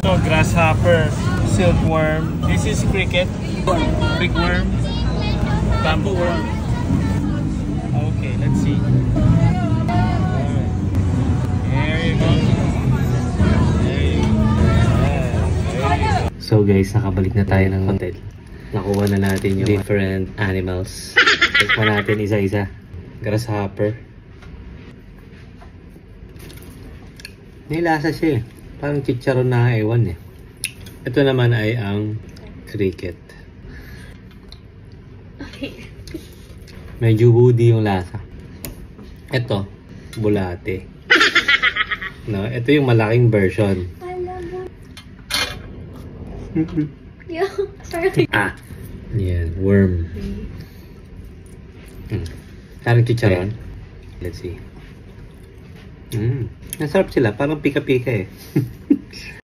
So, grasshopper, silkworm. This is cricket, big worm, bamboo worm. Okay, let's see. Alright. There you go. There you go. So guys, nakabalik na tayo ng hotel. Nakuha na natin yung different animals. Tikman natin isa-isa. Grasshopper. May lasa siya eh. Parang chicharon na ewan eh. Ito naman ay ang cricket. Medyo woody yung lasa. Ito, bulate. No, ito yung malaking version. Sorry. Yan, worm. Parang chicharon. Let's see. Nasarap sila, parang pika-pika eh.